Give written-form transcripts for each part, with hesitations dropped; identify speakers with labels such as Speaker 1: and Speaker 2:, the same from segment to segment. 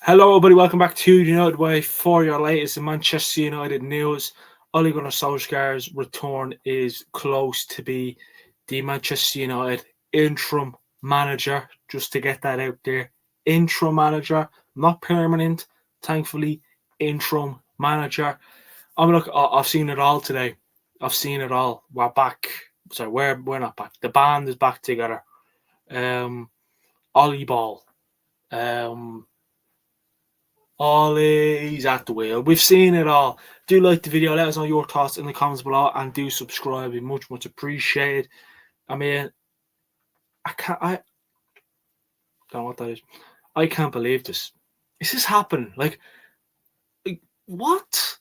Speaker 1: Hello, everybody. Welcome back to United Way for your latest Manchester United news. Ole Gunnar Solsjkaer's return is close to be the Manchester United interim manager. Just to get that out there, interim manager, not permanent. Thankfully, interim manager. I've seen it all today. I've seen it all. We're back. Sorry, we're not back. The band is back together. Ollie Ball. Ollie's at the wheel. We've seen it all. Do like the video. Let us know your thoughts in the comments below, and do subscribe. It'd be much appreciated. I mean, I don't know what that is. I can't believe this. Is this happening? Like what?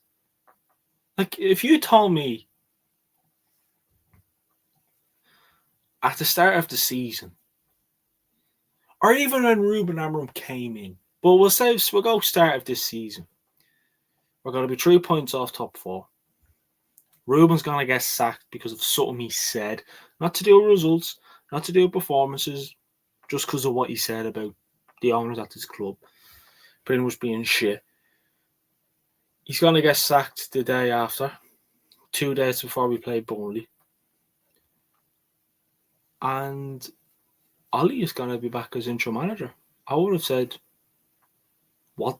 Speaker 1: Like, if you told me at the start of the season, or even when Ruben Amorim came in, but we'll go start of this season. We're going to be 3 points off top 4. Ruben's going to get sacked because of something he said. Not to do with results, not to do with performances, just because of what he said about the owners at this club. Pretty much being shit. He's going to get sacked the day after, 2 days before we play Burnley. And Ollie is going to be back as interim manager. I would have said, what?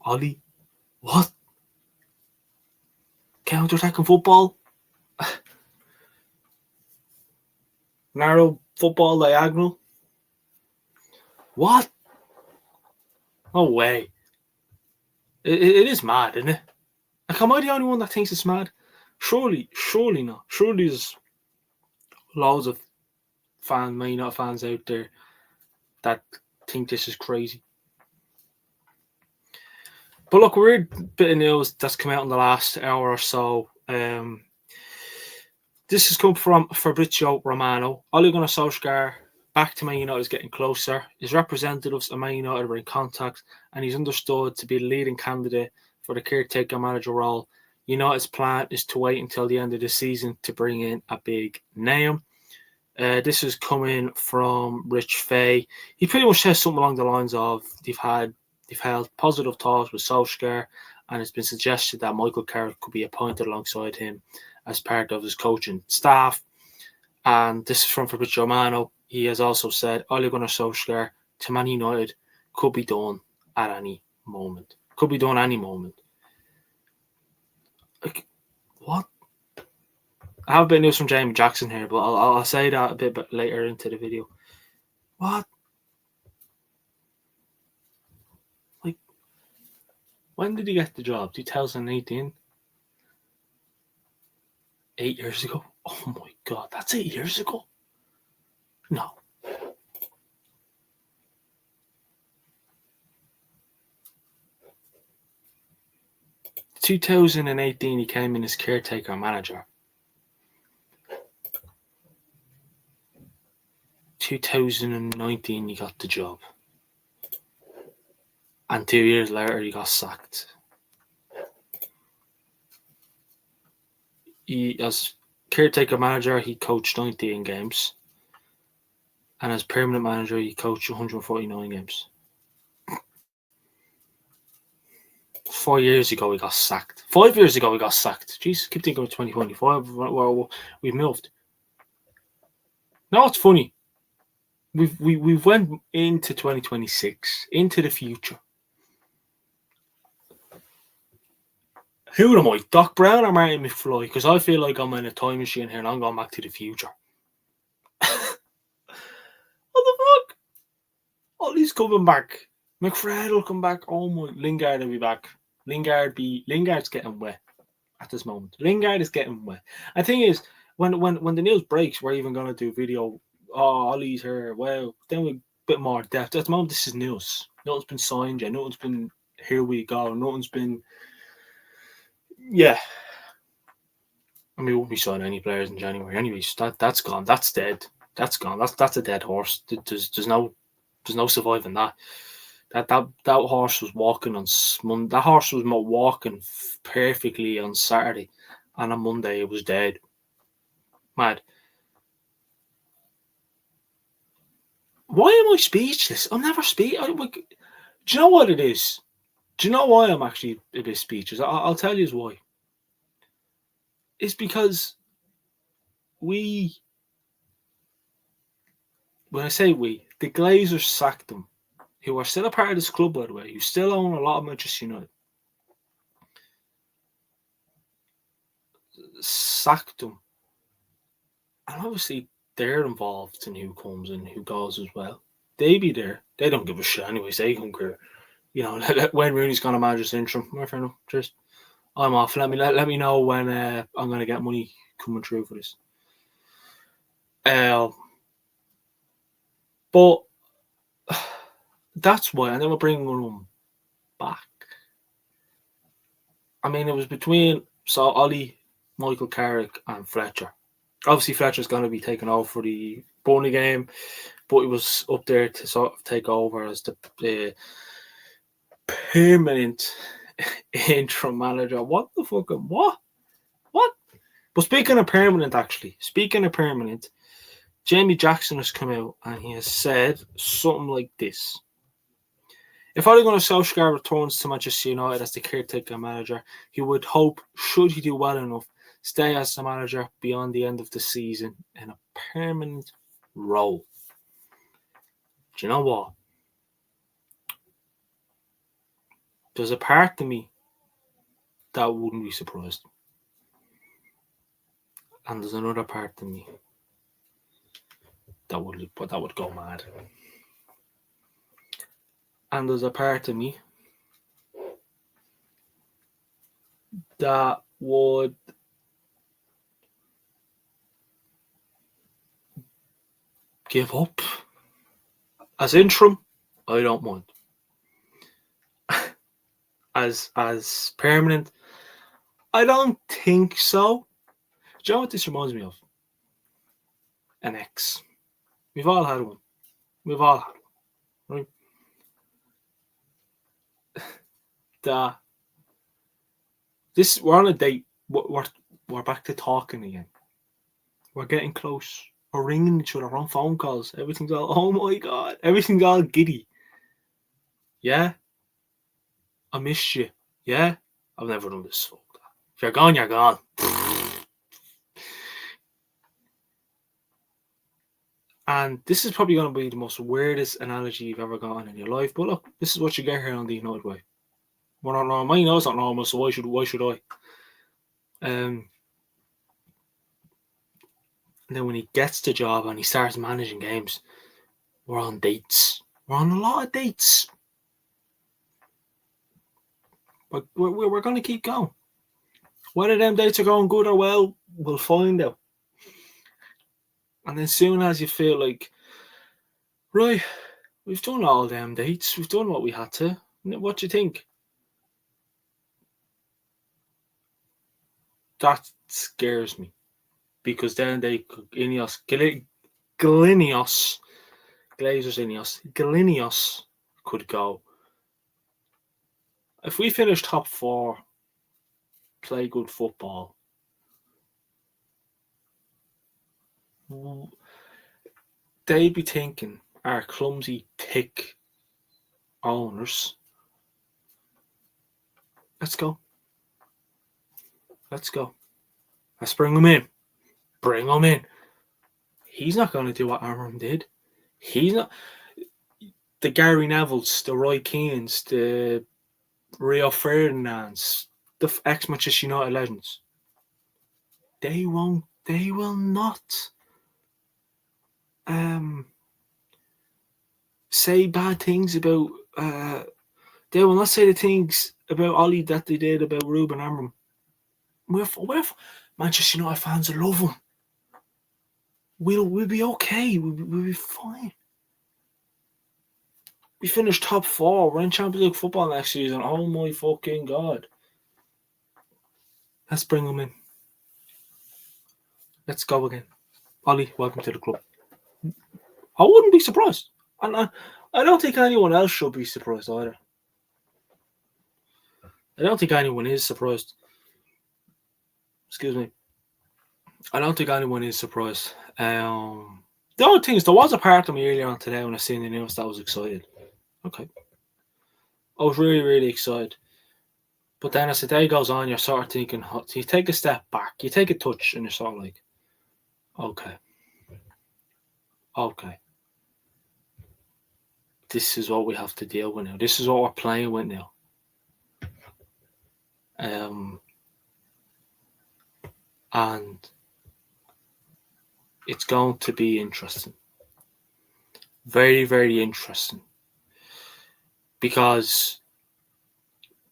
Speaker 1: Ollie? What? Counter-attacking football? Narrow football diagonal? What? No way. It is mad, isn't it? Like, am I the only one that thinks it's mad? Surely not. Surely there's loads of Man United fans out there that think this is crazy. But look, weird bit of news that's come out in the last hour or so. This has come from Fabrizio Romano. Ole Gunnar Solsjkaer back to Man United is getting closer. His representatives at Man United were in contact, and he's understood to be the leading candidate for the caretaker manager role. United's plan is to wait until the end of the season to bring in a big name. This is coming from Rich Fay. He pretty much says something along the lines of they've held positive talks with Solskjaer, and it's been suggested that Michael Carrick could be appointed alongside him as part of his coaching staff. And this is from Fabrizio Romano. He has also said Ole Gunnar Solskjaer to Man United could be done at any moment. Could be done any moment. Like, what? I have a bit of news from Jamie Jackson here, but I'll say that a bit later into the video. What? Like, when did he get the job? 2018? 8 years ago? Oh my God, that's 8 years ago? No. In 2018, he came in as caretaker manager. 2019, he got the job. And 2 years later, he got sacked. As caretaker manager, he coached 19 games. And as permanent manager, he coached 149 games. 4 years ago, he got sacked. 5 years ago, he got sacked. Jeez, keep thinking of 2025. Well, we've moved. Now it's funny. We've went into 2026, into the future. Who am I, Doc Brown or Marty McFly? Because I feel like I'm in a time machine here and I'm going back to the future. What the fuck? Ollie's coming back. McFred will come back. Oh my, Lingard will be back. Lingard's getting wet at this moment. Lingard is getting wet. The thing is, when the news breaks, we're even gonna do video. Oh, Ollie's here. Well, then with a bit more depth. At the moment, this is news. Nothing's been signed yet. Nothing's been. Here we go. Nothing's been. Yeah. I mean, we won't be signing any players in January. Anyways, that's gone. That's dead. That's gone. That's a dead horse. There's no surviving that. That horse was walking on Monday. That horse was walking perfectly on Saturday, and on Monday it was dead. Mad. Why am I speechless? I'm never speechless. Do you know what it is? Do you know why I'm actually a bit speechless? I'll tell you why. It's because when I say we, the Glazers sacked them, who are still a part of this club, by the way, who still own a lot of Manchester United. Sacked them. And obviously, they're involved in who comes and who goes as well. They be there. They don't give a shit anyways. They don't care. When Rooney's going to manage this interim, my friend, just I'm off. Let me know when I'm going to get money coming through for this. But that's why. And then we're bringing them back. I mean, it was between Ollie, Michael Carrick, and Fletcher. Obviously, Fletcher's going to be taking over for the Burnley game, but he was up there to sort of take over as the permanent interim manager. What the fuck? What? But speaking of permanent, Jamie Jackson has come out and he has said something like this. If Ole Gunnar Solsjkaer returns to Manchester United as the caretaker manager, he would hope, should he do well enough, stay as the manager beyond the end of the season in a permanent role. Do you know what? There's a part of me that wouldn't be surprised. And there's another part of me that would go mad. And there's a part of me that would give up. As interim, I don't mind. As permanent, I don't think so. Do you know what this reminds me of? An ex. We've all had one. Right? We're on a date. We're back to talking again. We're getting close. We're ringing each other on phone calls. Everything's all, oh my God. Everything's all giddy. Yeah? I missed you. Yeah? I've never done this. If you're gone, you're gone. And this is probably going to be the most weirdest analogy you've ever gotten in your life. But look, this is what you get here on the United Way. We're not normal. Mine knows not normal, so why should I? And then when he gets the job and he starts managing games, we're on dates. We're on a lot of dates. But we're going to keep going. Whether them dates are going good or well, we'll find out. And then soon as you feel like, right, we've done all them dates. We've done what we had to. What do you think? That scares me. Because then they could Glazers could go. If we finish top 4, play good football, they'd be thinking our clumsy, thick owners, let's go. Let's bring him in. He's not going to do what Aaron did. He's not. The Gary Nevilles, the Roy Keanes, the Rio Ferdinands, the ex-Manchester United legends. They will not say bad things about. They will not say the things about Ollie that they did about Ruben Amorim. We're Manchester United fans will love him. We'll be okay. We'll be fine. We finished top 4. We're in Champions League football next season. Oh my fucking God. Let's bring him in. Let's go again. Ollie, welcome to the club. I wouldn't be surprised. And I don't think anyone else should be surprised either. I don't think anyone is surprised. Excuse me. I don't think anyone is surprised. The other thing is, there was a part of me earlier on today when I seen the news that I was excited. Okay. I was really, really excited. But then as the day goes on, you're sort of thinking, you take a step back, you take a touch, and you're sort of like, okay. This is what we have to deal with now. This is what we're playing with now. And it's going to be interesting. Very, very interesting. Because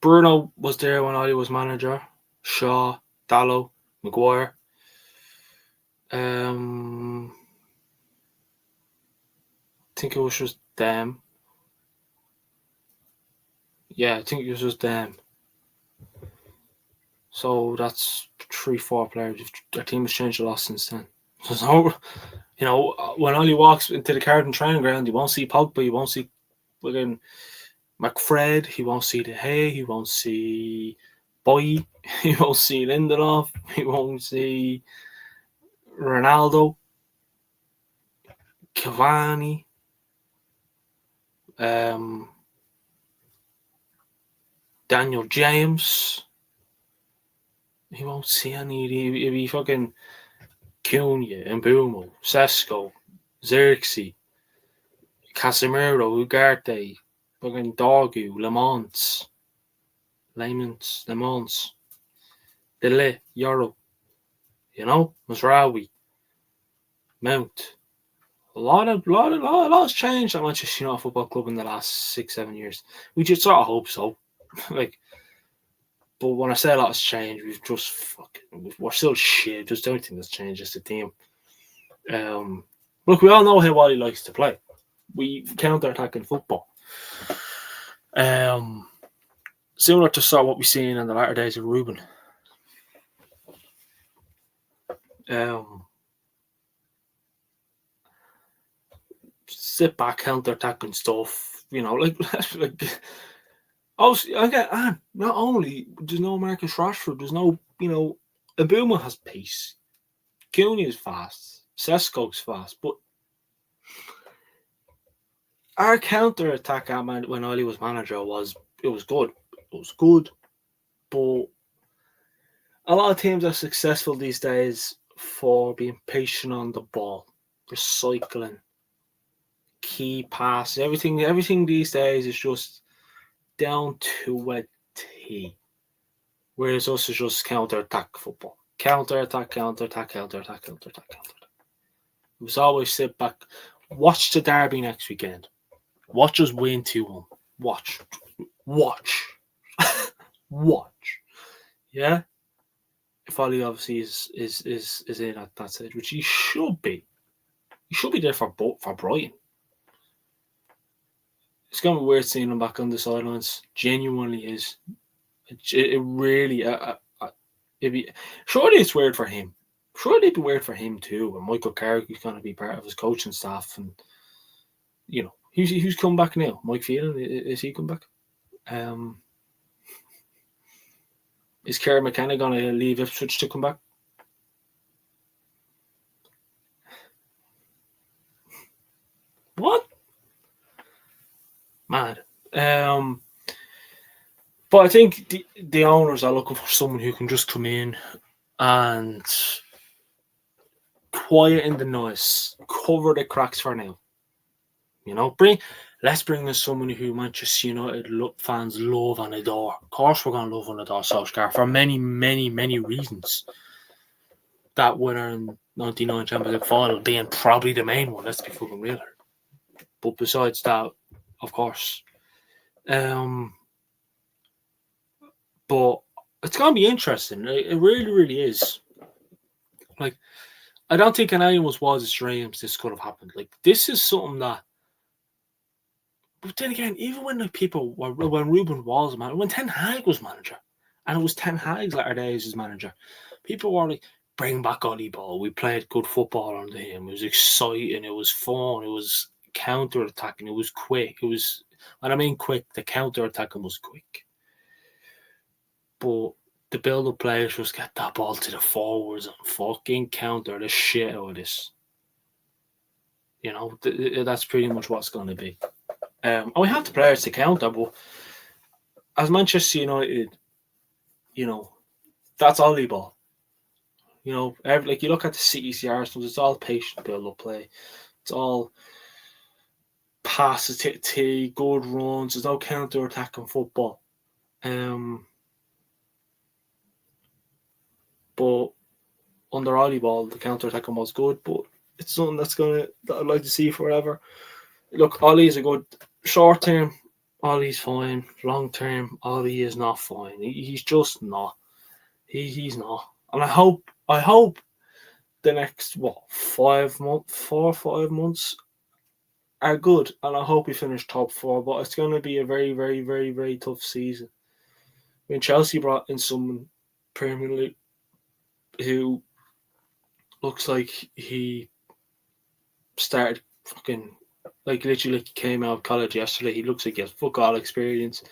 Speaker 1: Bruno was there when I was manager. Shaw, Dallow, Maguire. I think it was just them. Yeah, I think it was just them. So that's 3-4 players. Their team has changed a lot since then. So, when Ollie walks into the Cardigan training ground, you won't see Pogba, you won't see fucking McFred, he won't see De Gea, he won't see Boy, he won't see Lindelof, he won't see Ronaldo, Cavani, Daniel James. He won't see any. He'll be fucking Cunha, Mbumo, Sesko, Xerxes, Casemiro, Ugarte, fucking Dorgu, Lemons, Dele, Yoro, Mazraoui, Mount. A lot has changed at Manchester United Football Club in the last 6-7 years. We just sort of hope so. But when I say a lot has changed, we're still shit. Just don't think that's changed as a team. Look, we all know how Wally likes to play. We counter-attacking football. Similar to sort of what we've seen in the latter days of Ruben. Sit back, counter-attacking stuff. like also, again, not only there's no Marcus Rashford, there's no, Mbuma has pace. Cunha is fast. Sesko's fast. But our counter-attack when Ollie was manager was good. It was good. But a lot of teams are successful these days for being patient on the ball. Recycling. Key passes. Everything these days is just down to a T. Whereas us is just counter-attack football. Counter-attack. It was always sit back. Watch the derby next weekend. Watch us win 2-1. Watch. Yeah? If Ollie obviously is in at that stage, which he should be. He should be there for Brighton. It's going to be weird seeing him back on the sidelines. Genuinely is. It really... surely it's weird for him. Surely it'd be weird for him too. And Michael Carrick is going to be part of his coaching staff. And, who's come back now? Mike Phelan, is he come back? Is Kerry McKenna going to leave Ipswich to come back? What? Mad. But I think the owners are looking for someone who can just come in and quiet in the noise, cover the cracks for now. Let's bring in someone who Manchester United fans love and adore. Of course, we're going to love and adore Solskjaer for many, many, many reasons. That winner in '99 Champions League final being probably the main one. Let's be fucking real. But besides that, of course, but it's going to be interesting. It really, really is. I don't think in anyone's wildest dreams this could have happened. This is something that. But then again, even when when Ruben was manager, when Ten Hag was manager, and it was Ten Hag's latter days as manager, people were like, bring back Ollie Ball. We played good football under him. It was exciting. It was fun. It was counter-attacking. It was quick. It was, when I mean quick, the counter-attacking was quick. But the build-up players just get that ball to the forwards and fucking counter the shit out of this. You know, that's pretty much what's going to be. And we have the players to counter, but as Manchester United, you know, that's volleyball. You know, like you look at the City's, the Arsenal, it's all patient build-up play. It's all passes to good runs. There's no counter-attacking football. But under volleyball, the counter-attacking was good, but it's something that I'd like to see forever. Look, Ollie's a good short term. Ollie's fine. Long term, Ollie is not fine. He's just not. He's not. And I hope the next 4 or 5 months are good, and I hope we finish top 4. But it's going to be a very, very, very, very tough season. When Chelsea brought in someone permanently who looks like he started fucking like literally came out of college yesterday. He looks like he has fuck all experience.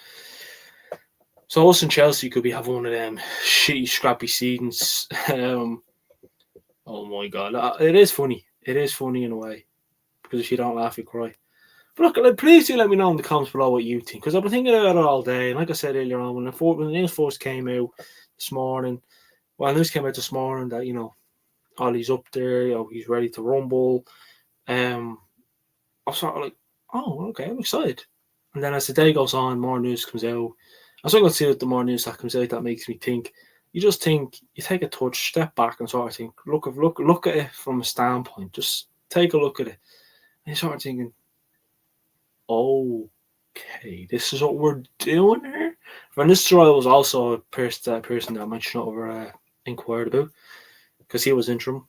Speaker 1: So us and Chelsea could be having one of them shitty, scrappy seasons. Oh my god, it is funny. It is funny in a way because if you don't laugh, you cry. But look, please do let me know in the comments below what you think, because I've been thinking about it all day. And like I said earlier on, when the news first came out this morning, news came out this morning that Ollie's up there, he's ready to rumble. I was sort of like, oh, okay, I'm excited. And then as the day goes on, more news comes out. I'm going to see what the more news that comes out that makes me think. You just think, you take a touch, step back, and sort of think, look at it from a standpoint. Just take a look at it, and you sort of thinking, okay, this is what we're doing here. Van Nistelrooy was also a person that I mentioned over inquired about, because he was interim,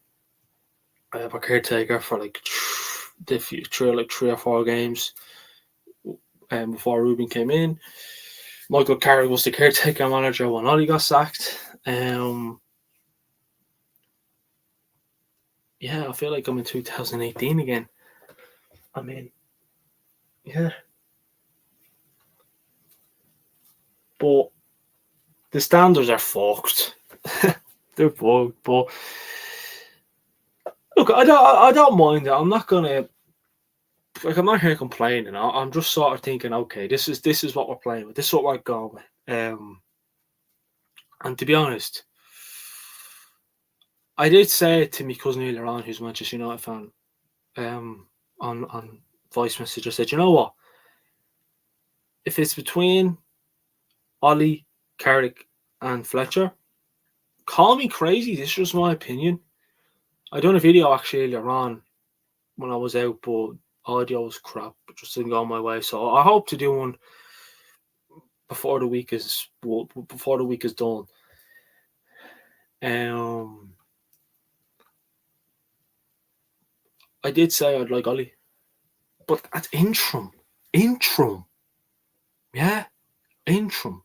Speaker 1: a caretaker for like 3 or 4 games before Ruben came in. Michael Carrick was the caretaker manager when Ollie got sacked. Yeah, I feel like I'm in 2018 again. I mean, yeah. But the standards are fucked. They're fucked. But look, I don't mind it. I'm not gonna I'm not here complaining. I'm just sort of thinking, okay, this is what we're playing with. This is what we're going with. And to be honest, I did say it to my cousin earlier on, who's a Manchester United fan, on voice message. I said, you know what? If it's between Ollie, Carrick, and Fletcher, call me crazy. This is just my opinion. I done a video actually earlier on when I was out, but audio was crap. It just didn't go my way. So I hope to do one before the week is done. I did say I'd like Ollie, but that's interim, yeah, interim,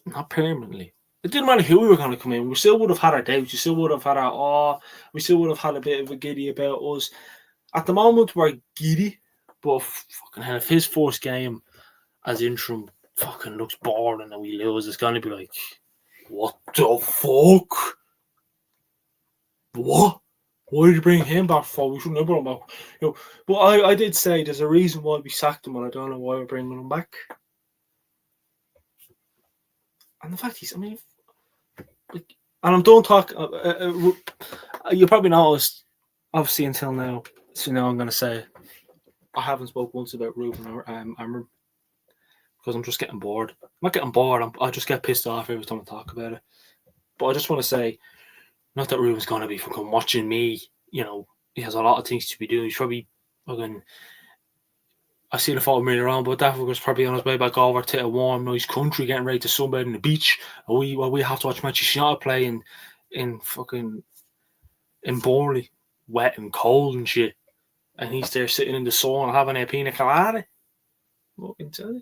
Speaker 1: not permanently. It didn't matter who we were going to come in. We still would have had our doubts. We still would have had we still would have had a bit of a giddy about us. At the moment, we're giddy, but fucking hell, if his first game as interim fucking looks boring and we lose, it's going to be like, what the fuck? What? Why did you bring him back for? We shouldn't have brought him back. But I did say there's a reason why we sacked him, and I don't know why we're bringing him back. And the fact is, I mean, and I'm done talking. You probably noticed, obviously, until now. So now I'm going to say I haven't spoke once about Ruben or Amram, because I'm just getting bored. I'm not getting bored. I just get pissed off every time I talk about it. But I just want to say, not that Ruben's going to be fucking watching me. He has a lot of things to be doing. He's probably fucking. I see the photo of me around, but that was probably on his way back over to a warm, nice country, getting ready to sunbathe on the beach. And we have to watch Manchester United play in Burnley, wet and cold and shit. And he's there sitting in the sun having a pina colada. What can I tell you?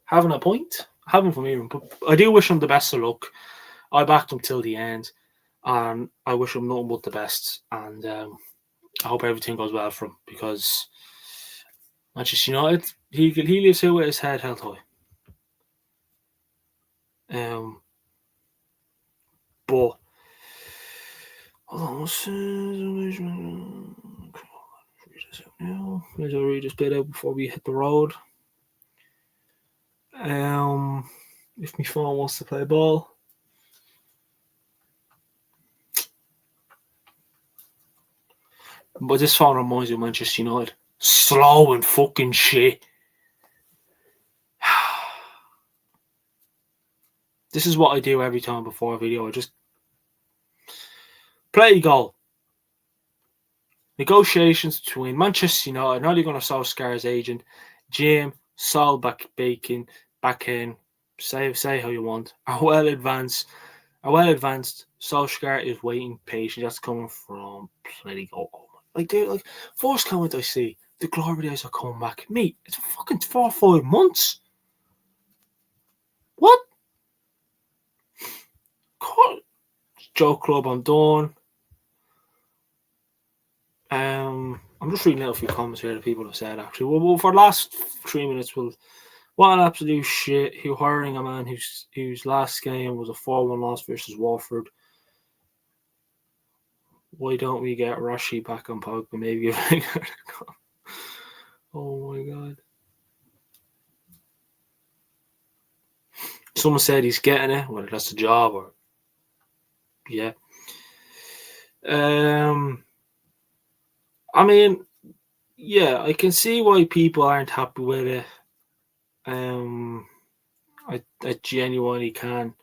Speaker 1: Having a point. Having from here. But I do wish him the best of luck. I backed him till the end. And I wish him nothing but the best. And I hope everything goes well for him, because Manchester United, he lives here with his head held high. But hold on, Maybe I'll read this bit out before we hit the road. If my phone wants to play ball. But this phone reminds me of Manchester United. Slow and fucking shit. This is what I do every time before a video. I just play goal. Negotiations between Manchester United and Ole Gunnar Solsjkaer's agent, Jim Solbakken, back in. Say how you want. Are well advanced. Solskjaer is waiting patiently. That's coming from plenty goal. Like, dude, like, first comment I see, the glory days are coming back. Mate, it's fucking 4 or 5 months. What? God. Joke club, I'm done. I'm just reading out a few comments here that people have said, actually. Well, for the last 3 minutes, what an absolute shit. Who hiring a man whose last game was a 4-1 loss versus Watford. Why don't we get Rashi back on Pogba? Maybe give Lingard a go. Oh my god. Someone said he's getting it, whether that's a job or yeah. I mean, yeah, I can see why people aren't happy with it. I genuinely can.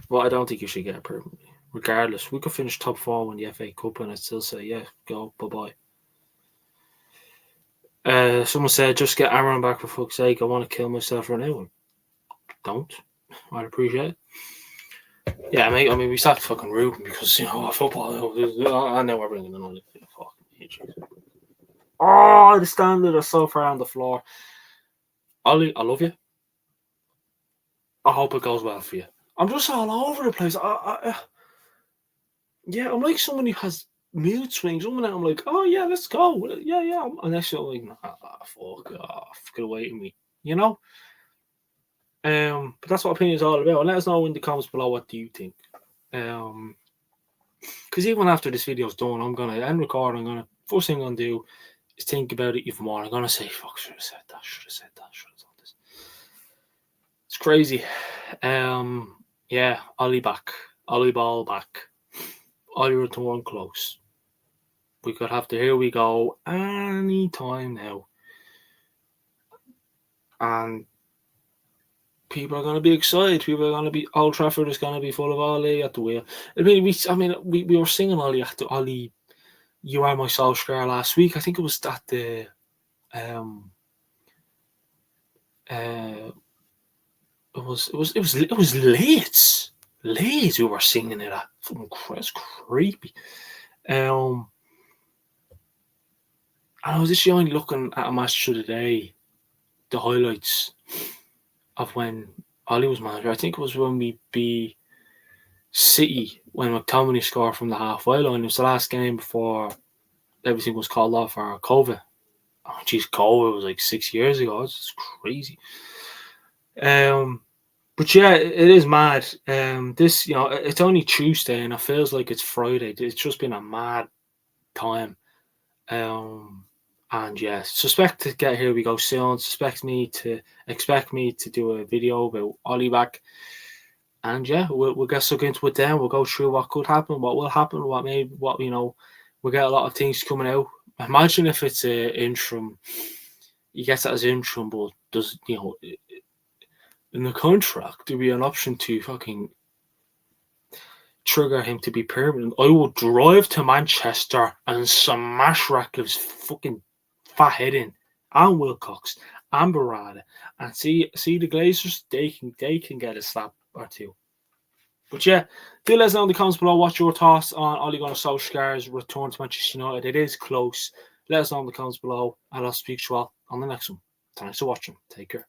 Speaker 1: Well, I don't think you should get it permanently. Regardless, we could finish top 4 in the FA Cup and I'd still say, yeah, go, bye-bye. Someone said, just get Aaron back for fuck's sake. I want to kill myself right now. Don't. I'd appreciate it. Yeah, mate, I mean, we started fucking rooting because, football, I know we're bringing another fucking injuries. Oh, the standard are so far on the floor. Ollie, I love you. I hope it goes well for you. I'm just all over the place. Yeah, I'm like someone who has mood swings. One minute I'm like, oh yeah, let's go. Yeah. And next I'm like, nah, fuck off. Get away from me. But that's what opinion is all about. And let us know in the comments below, what do you think? Because even after this video's done, I'm gonna end recording. First thing I'm gonna do is think about it even more. I'm gonna say, fuck, should have said that, should have done this. It's crazy. Yeah, Ollie back. Ollie ball back. Ollie return close. We could have to here we go any time now. And people are going to be excited. People are going to be, Old Trafford is going to be full of Ollie at the wheel. We were singing Ollie at the Ollie, You Are My Solskjaer last week. I think it was at the it was Leeds. Leeds who were singing it at. It's creepy. And I was just only looking at a match of the day, the highlights of when Ollie was manager. I think it was when we beat City, when McTominay scored from the halfway line. It was the last game before everything was called off for COVID. Oh, geez, COVID was like 6 years ago. It's crazy. But yeah, it is mad. This, it's only Tuesday and it feels like it's Friday. It's just been a mad time. And yeah, suspect to get here we go soon. Expect me to do a video about Ollie back. And yeah, we'll get stuck into it then. We'll go through what could happen, what will happen, we'll get a lot of things coming out. Imagine if it's an interim. He gets that as interim, but does in the contract there'll be an option to fucking trigger him to be permanent. I will drive to Manchester and smash Ratcliffe's fucking fat head in, and Wilcox and Barada, and see the Glazers. They can get a slap or two. But yeah, do let us know in the comments below what your thoughts on Ole Gunnar Solskjaer's return to Manchester United. It is close. Let us know in the comments below, and I'll speak to you all on the next one. Thanks for watching. Take care.